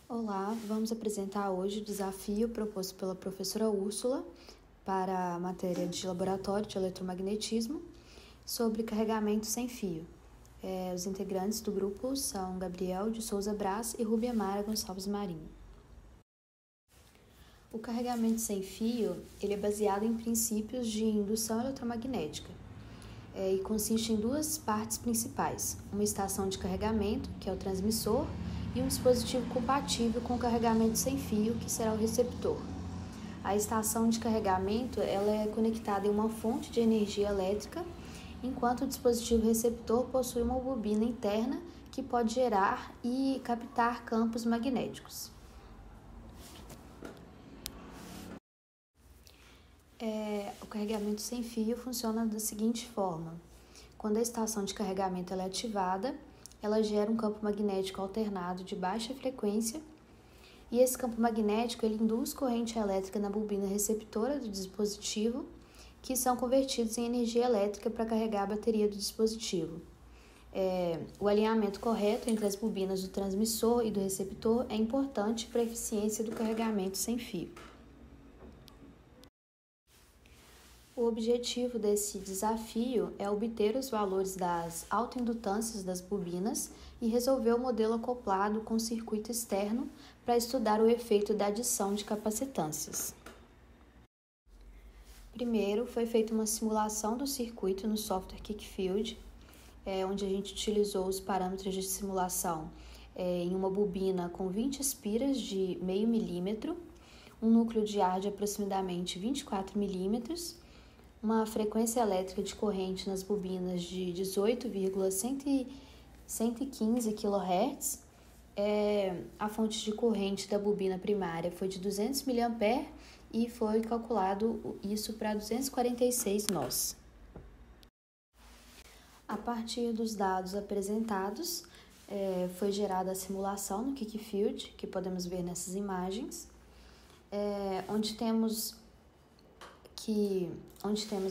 Olá, vamos apresentar hoje o desafio proposto pela professora Úrsula para a matéria de laboratório de eletromagnetismo sobre carregamento sem fio. Os integrantes do grupo são Gabriel de Souza Braz e Rubia Mara Gonçalves Marinho. O carregamento sem fio ele é baseado em princípios de indução eletromagnética e consiste em duas partes principais: uma estação de carregamento, que é o transmissor, e um dispositivo compatível com o carregamento sem fio, que será o receptor. A estação de carregamento ela é conectada em uma fonte de energia elétrica, enquanto o dispositivo receptor possui uma bobina interna que pode gerar e captar campos magnéticos. O carregamento sem fio funciona da seguinte forma: quando a estação de carregamento ela é ativada, ela gera um campo magnético alternado de baixa frequência, e esse campo magnético ele induz corrente elétrica na bobina receptora do dispositivo, que são convertidos em energia elétrica para carregar a bateria do dispositivo. O alinhamento correto entre as bobinas do transmissor e do receptor é importante para a eficiência do carregamento sem fio. O objetivo desse desafio é obter os valores das autoindutâncias das bobinas e resolver o modelo acoplado com circuito externo para estudar o efeito da adição de capacitâncias. Primeiro, foi feita uma simulação do circuito no software Kickfield, onde a gente utilizou os parâmetros de simulação em uma bobina com 20 espiras de meio milímetro, um núcleo de ar de aproximadamente 24 milímetros, uma frequência elétrica de corrente nas bobinas de 18,115 kHz. A fonte de corrente da bobina primária foi de 200 mA e foi calculado isso para 246 nós. A partir dos dados apresentados, foi gerada a simulação no Kickfield, que podemos ver nessas imagens, onde temos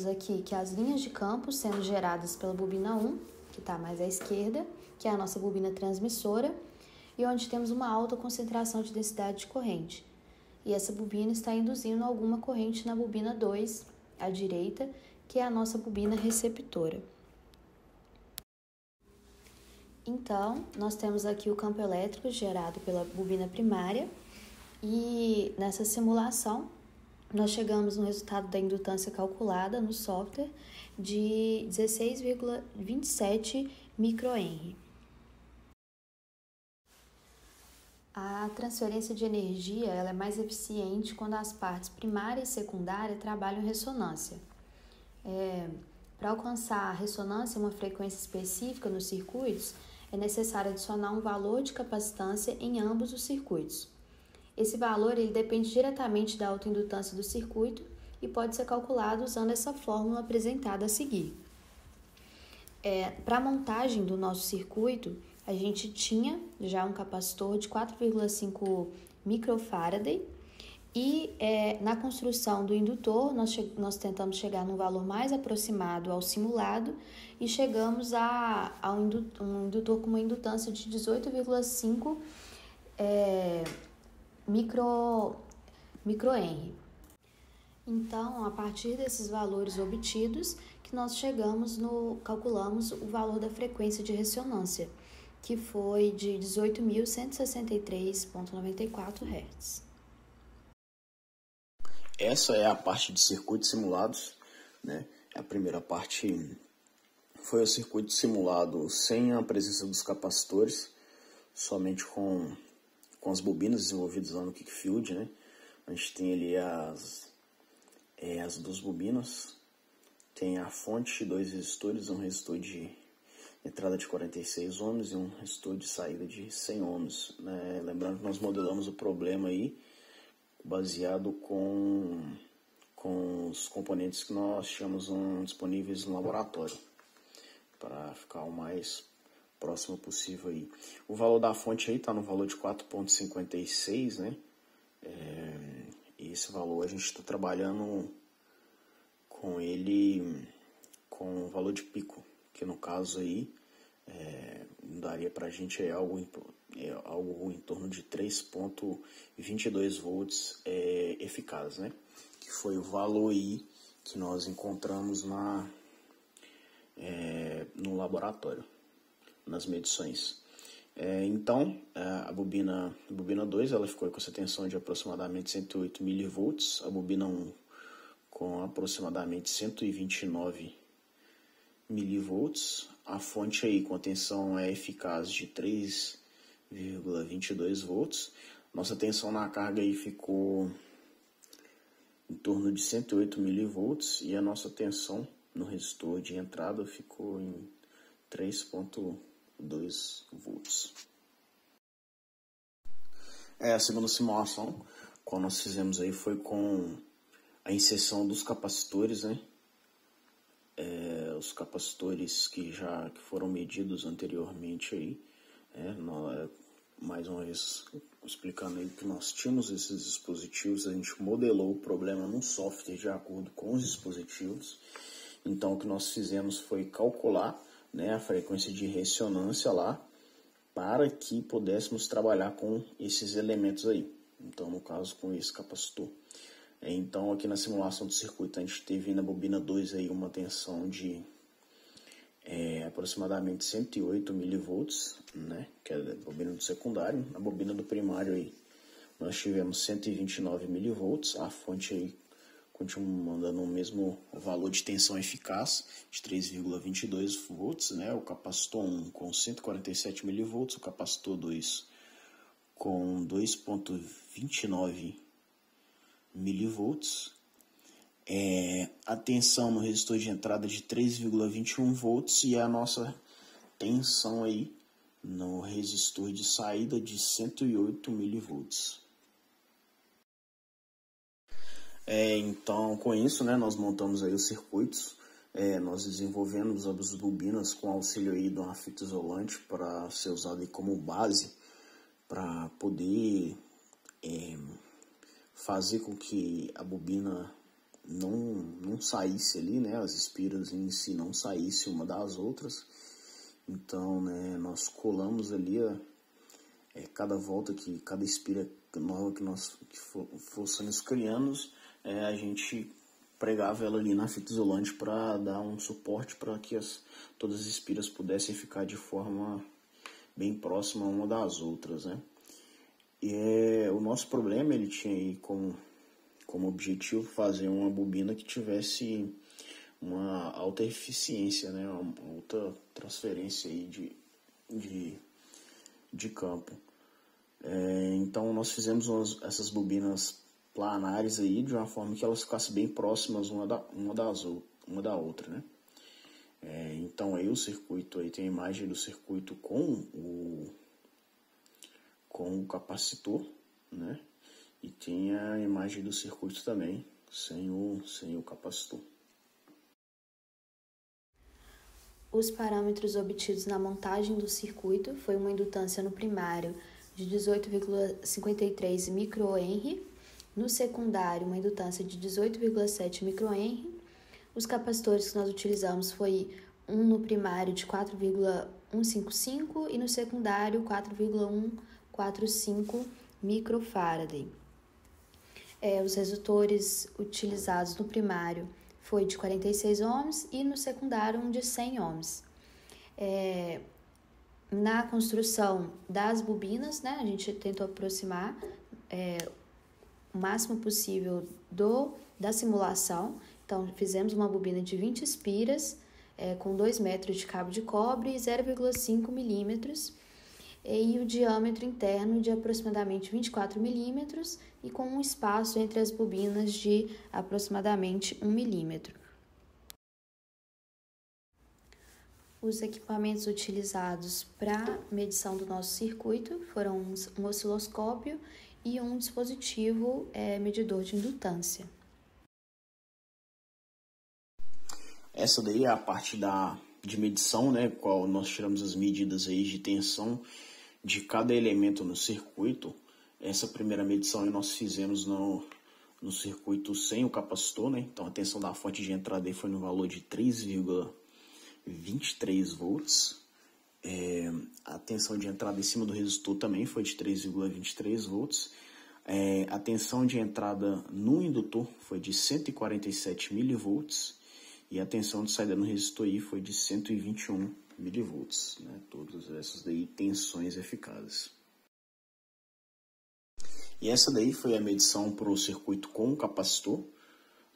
aqui que as linhas de campo sendo geradas pela bobina 1, que está mais à esquerda, que é a nossa bobina transmissora, e onde temos uma alta concentração de densidade de corrente. E essa bobina está induzindo alguma corrente na bobina 2, à direita, que é a nossa bobina receptora. Então, nós temos aqui o campo elétrico gerado pela bobina primária, e nessa simulação, nós chegamos no resultado da indutância calculada no software de 16,27 microhenry. A transferência de energia ela é mais eficiente quando as partes primária e secundária trabalham em ressonância. Para alcançar a ressonância, uma frequência específica nos circuitos, é necessário adicionar um valor de capacitância em ambos os circuitos. Esse valor ele depende diretamente da autoindutância do circuito e pode ser calculado usando essa fórmula apresentada a seguir. Para a montagem do nosso circuito, a gente tinha já um capacitor de 4,5 microfarad e na construção do indutor nós tentamos chegar num valor mais aproximado ao simulado e chegamos a um indutor com uma indutância de 18,5 microhenry. Então, a partir desses valores obtidos, que nós calculamos o valor da frequência de ressonância, que foi de 18.163,94 Hz. Essa é a parte de circuitos simulados, né? A primeira parte foi o circuito simulado sem a presença dos capacitores, somente com as bobinas desenvolvidas lá no Kickfield, né? A gente tem ali as duas bobinas, tem a fonte, 2 resistores, um resistor de entrada de 46 ohms e um resistor de saída de 100 ohms, né? Lembrando que nós modelamos o problema aí baseado com os componentes que nós tínhamos disponíveis no laboratório, para ficar o mais próximo possível aí. O valor da fonte aí está no valor de 4,56, né? E esse valor a gente está trabalhando com ele com o valor de pico, que no caso aí daria para a gente algo algo em torno de 3,22 volts eficaz, né? Que foi o valor aí que nós encontramos no laboratório, nas medições. Então, a bobina 2 ela ficou com essa tensão de aproximadamente 108 mV, a bobina 1 com aproximadamente 129 mV, a fonte aí com a tensão eficaz de 3,22 volts. Nossa tensão na carga aí ficou em torno de 108 mV e a nossa tensão no resistor de entrada ficou em 3,2 volts. A segunda simulação, qual nós fizemos aí, foi com a inserção dos capacitores, né? Os capacitores que foram medidos anteriormente aí, mais uma vez explicando aí que nós tínhamos esses dispositivos, a gente modelou o problema num software de acordo com os dispositivos. Então o que nós fizemos foi calcular, né, a frequência de ressonância lá para que pudéssemos trabalhar com esses elementos aí. Então no caso com esse capacitor. Então aqui na simulação do circuito a gente teve na bobina 2 aí uma tensão de aproximadamente 108 mV, né, que é a bobina do secundário. Na bobina do primário aí nós tivemos 129 mV, a fonte aí continua mandando o mesmo valor de tensão eficaz de 3,22 volts, né, o capacitor 1 com 147 mV, o capacitor 2 com 2,29 mV, a tensão no resistor de entrada de 3,21 volts e a nossa tensão aí no resistor de saída de 108 mV. Então, com isso, né, nós montamos aí os circuitos, nós desenvolvemos as bobinas com auxílio aí de uma fita isolante para ser usada aí como base para poder fazer com que a bobina não saísse ali, né, as espiras em si não saíssem uma das outras. Então, né, nós colamos ali cada volta que cada espira nova que fôssemos criando, a gente pregava ela ali na fita isolante para dar um suporte para que todas as espiras pudessem ficar de forma bem próxima uma das outras, né? E o nosso problema, ele tinha aí como objetivo fazer uma bobina que tivesse uma alta eficiência, né? Uma alta transferência aí de campo. Então nós fizemos essas bobinas planares aí de uma forma que elas ficassem bem próximas uma da outra, né? Então aí o circuito aí tem a imagem do circuito com o capacitor, né? E tem a imagem do circuito também sem o capacitor. Os parâmetros obtidos na montagem do circuito foi uma indutância no primário de 18,53 microhenry, no secundário uma indutância de 18,7 microhenry. Os capacitores que nós utilizamos foi um no primário de 4,155 e no secundário 4,145 microfarad. Os resistores utilizados no primário foi de 46 ohms e no secundário um de 100 ohms. Na construção das bobinas, né, a gente tentou aproximar o máximo possível da simulação. Então, fizemos uma bobina de 20 espiras, com 2 metros de cabo de cobre e 0,5 milímetros, e o diâmetro interno de aproximadamente 24 milímetros e com um espaço entre as bobinas de aproximadamente 1 milímetro. Os equipamentos utilizados para medição do nosso circuito foram um osciloscópio e um dispositivo medidor de indutância. Essa daí é a parte de medição, né, qual nós tiramos as medidas aí de tensão de cada elemento no circuito. Essa primeira medição aí nós fizemos no circuito sem o capacitor, né? Então a tensão da fonte de entrada aí foi no valor de 3,23 volts. A tensão de entrada em cima do resistor também foi de 3,23 volts. A tensão de entrada no indutor foi de 147 milivolts. E a tensão de saída no resistor aí foi de 121 milivolts. Né? Todas essas daí tensões eficazes. E essa daí foi a medição para o circuito com o capacitor,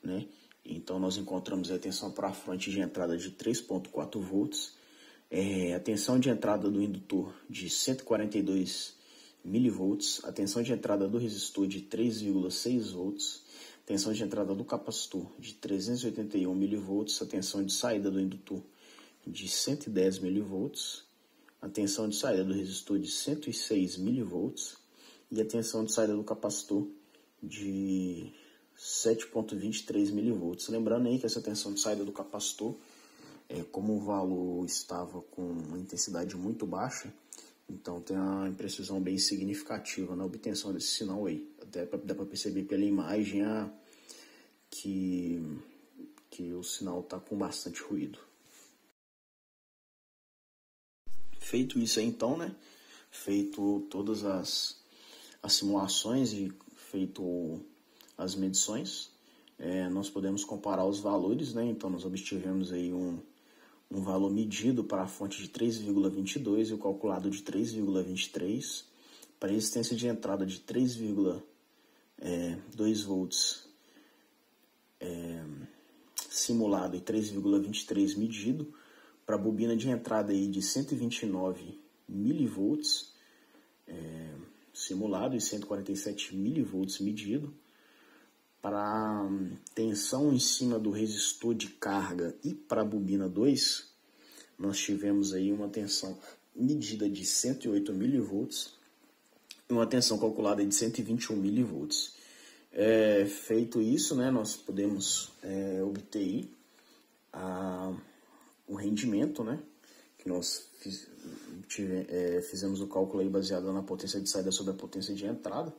né? Então nós encontramos a tensão para a fronte de entrada de 3,4 volts, a tensão de entrada do indutor de 142 milivolts, a tensão de entrada do resistor de 3,6 volts, a tensão de entrada do capacitor de 381 milivolts, a tensão de saída do indutor de 110 milivolts, a tensão de saída do resistor de 106 milivolts, e a tensão de saída do capacitor de 7,23 milivolts. Lembrando aí que essa tensão de saída do capacitor, como o valor estava com uma intensidade muito baixa, então tem uma imprecisão bem significativa na obtenção desse sinal aí. Até dá para perceber pela imagem que o sinal está com bastante ruído. Feito isso aí, então, né? Feito todas as simulações e feito as medições, nós podemos comparar os valores, né? Então nós obtivemos aí um valor medido para a fonte de 3,22 e o calculado de 3,23, para a resistência de entrada de 3,2 volts simulado e 3,23 medido, para a bobina de entrada aí de 129 milivolts simulado e 147 milivolts medido. Para a tensão em cima do resistor de carga e para a bobina 2, nós tivemos aí uma tensão medida de 108 milivolts e uma tensão calculada de 121 milivolts. Feito isso, né, nós podemos obter aí o rendimento, né, que nós fizemos o cálculo aí baseado na potência de saída sobre a potência de entrada.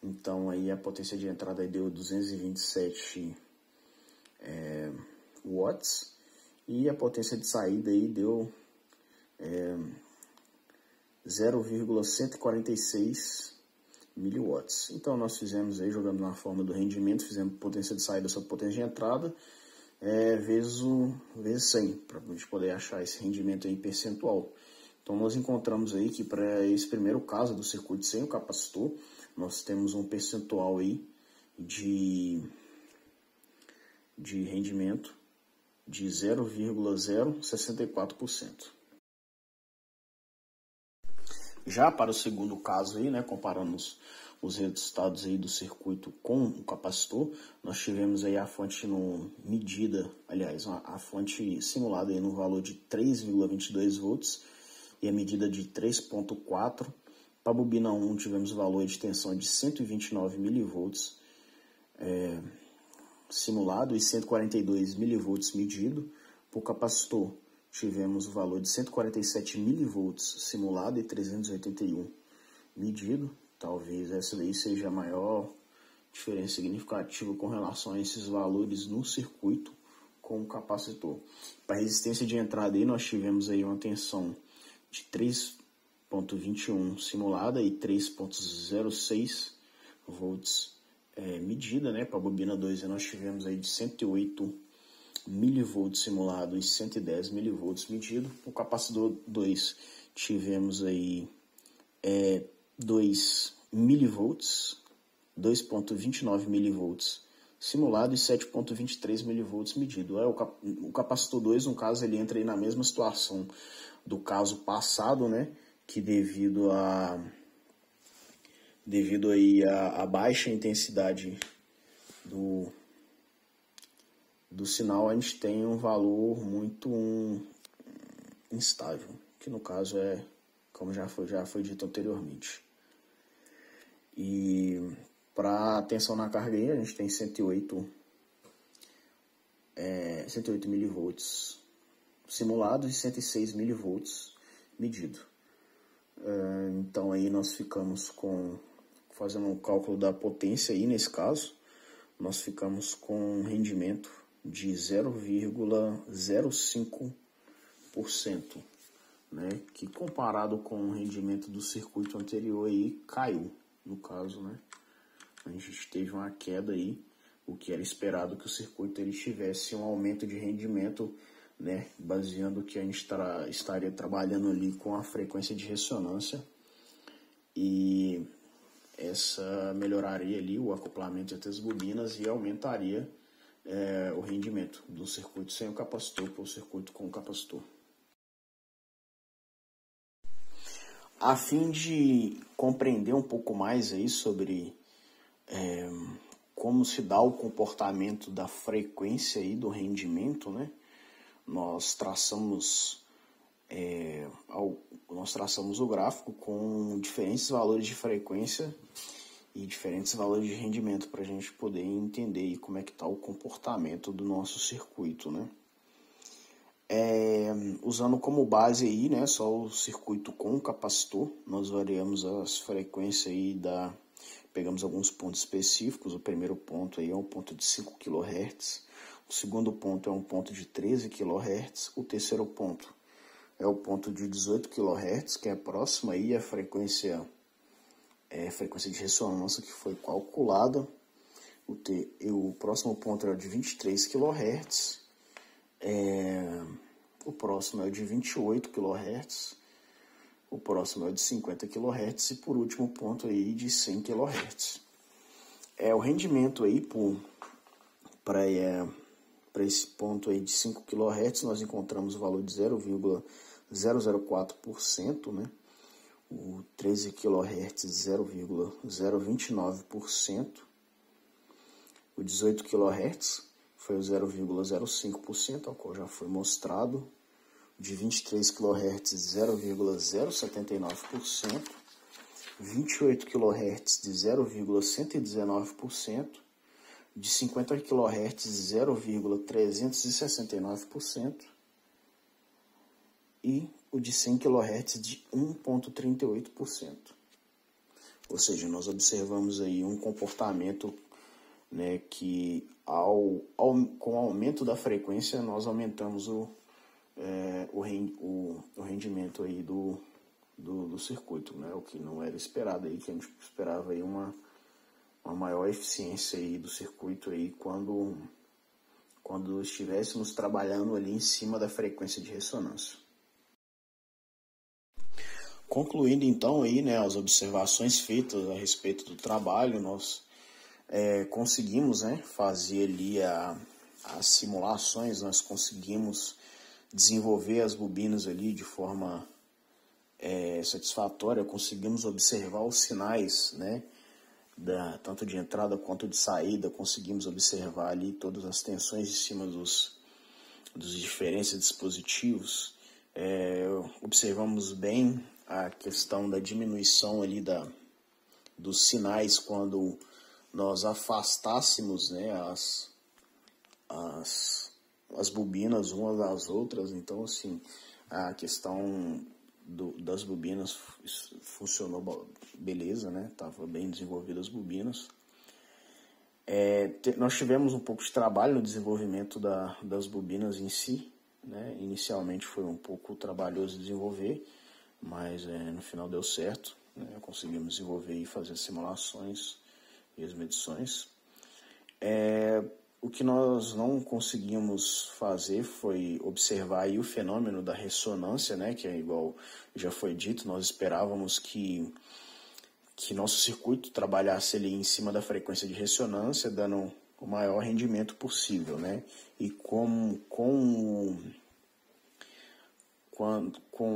Então aí a potência de entrada aí deu 227 watts e a potência de saída aí deu 0,146 miliwatts. Então nós fizemos aí, jogando na forma do rendimento, fizemos potência de saída sobre potência de entrada vezes 100, para a gente poder achar esse rendimento aí em percentual. Então nós encontramos aí que para esse primeiro caso do circuito sem o capacitor, nós temos um percentual aí de rendimento de 0,064%. Já para o segundo caso aí, né, comparando os resultados aí do circuito com o capacitor, nós tivemos aí a fonte a fonte simulada aí no valor de 3,22 volts e a medida de 3,4. Para a bobina 1 tivemos o valor de tensão de 129 milivolts simulado e 142 milivolts medido. Para o capacitor tivemos o valor de 147 milivolts simulado e 381 medido. Talvez essa daí seja a maior diferença significativa com relação a esses valores no circuito com o capacitor. Para a resistência de entrada aí, nós tivemos aí uma tensão de 3,21 simulada e 3,06 volts medida, né? Para a bobina 2 nós tivemos aí de 108 milivolts simulado e 110 milivolts medido. Para o capacitor 2 tivemos aí 2 milivolts, 2,29 milivolts simulado e 7,23 milivolts medido. O capacitor 2, no caso, ele entra aí na mesma situação do caso passado, né? Que devido aí à baixa intensidade do sinal, a gente tem um valor muito instável, que no caso como já foi dito anteriormente. E para a tensão na carga aí, a gente tem 108 milivolts simulados e 106 milivolts medido. Então aí nós ficamos fazendo o cálculo da potência aí nesse caso, nós ficamos com um rendimento de 0,05%, né, que comparado com o rendimento do circuito anterior aí, caiu, no caso, né? A gente teve uma queda aí, o que era esperado que o circuito ele tivesse um aumento de rendimento, né, baseando que a gente estaria trabalhando ali com a frequência de ressonância, e essa melhoraria ali o acoplamento entre as bobinas e aumentaria o rendimento do circuito sem o capacitor para o circuito com o capacitor. A fim de compreender um pouco mais aí sobre como se dá o comportamento da frequência e do rendimento, né? Nós traçamos o gráfico com diferentes valores de frequência e diferentes valores de rendimento para a gente poder entender aí como é que está o comportamento do nosso circuito, né? Usando como base aí, né, só o circuito com capacitor, nós variamos as frequências aí pegamos alguns pontos específicos. O primeiro ponto aí é um ponto de 5 kHz, o segundo ponto é um ponto de 13 kHz, o terceiro ponto é o ponto de 18 kHz, que é próximo aí à frequência de ressonância que foi calculada. O próximo ponto é o de 23 kHz, o próximo é o de 28 kHz, o próximo é o de 50 kHz e por último ponto aí de 100 kHz. O rendimento aí para esse ponto aí de 5 kHz nós encontramos o valor de 0,004%, né? O 13 kHz 0,029%, o 18 kHz foi o 0,05%, ao qual já foi mostrado, de 23 kHz 0,079%, 28 kHz de 0,119%, de 50 kHz 0,369% e o de 100 kHz de 1,38%. Ou seja, nós observamos aí um comportamento, né, que com o aumento da frequência nós aumentamos o rendimento aí do circuito, né, o que não era esperado aí, que a gente esperava aí uma maior eficiência aí do circuito aí quando estivéssemos trabalhando ali em cima da frequência de ressonância. Concluindo então aí, né, as observações feitas a respeito do trabalho, nós conseguimos, né, fazer ali as simulações, nós conseguimos desenvolver as bobinas ali de forma satisfatória, conseguimos observar os sinais, né, tanto de entrada quanto de saída, conseguimos observar ali todas as tensões em cima dos diferentes dispositivos, observamos bem a questão da diminuição ali dos sinais quando nós afastássemos, né, as bobinas umas das outras. Então, assim, a questão das bobinas funcionou beleza, né? Tava bem desenvolvidas as bobinas. Nós tivemos um pouco de trabalho no desenvolvimento das bobinas em si, né? Inicialmente foi um pouco trabalhoso desenvolver, mas no final deu certo, né? Conseguimos desenvolver e fazer as simulações e as medições. O que nós não conseguimos fazer foi observar aí o fenômeno da ressonância, né, que é igual já foi dito, nós esperávamos que nosso circuito trabalhasse ali em cima da frequência de ressonância, dando o maior rendimento possível, né, e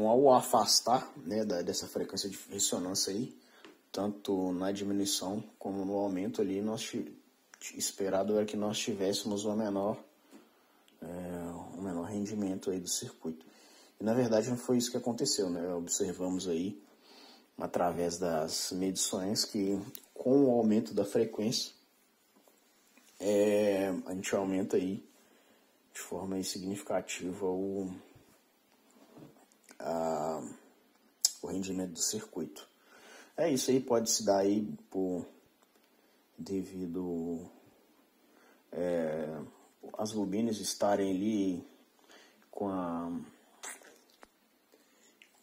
ao afastar, né, dessa frequência de ressonância aí, tanto na diminuição como no aumento ali, esperado era que nós tivéssemos um menor rendimento aí do circuito. E na verdade não foi isso que aconteceu, né? Observamos aí, através das medições, que com o aumento da frequência, a gente aumenta aí de forma significativa o rendimento do circuito. Isso aí pode se dar aí devido as bobinas estarem ali com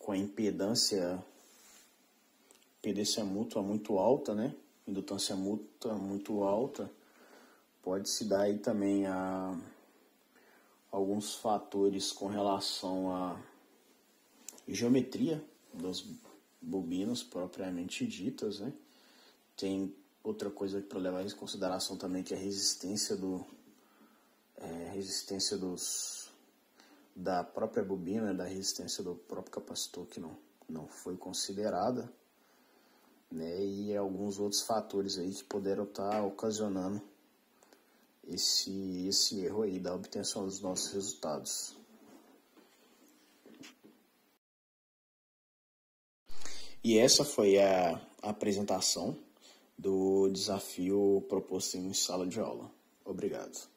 com a impedância mútua muito alta, né? Indutância mútua muito alta, pode se dar aí também a alguns fatores com relação à geometria das bobinas propriamente ditas, né? Tem outra coisa para levar em consideração também, que é a resistência da própria bobina, da resistência do próprio capacitor, que não foi considerada, né? E alguns outros fatores aí que poderam estar ocasionando esse erro aí da obtenção dos nossos resultados. E essa foi a apresentação do desafio proposto em sala de aula. Obrigado.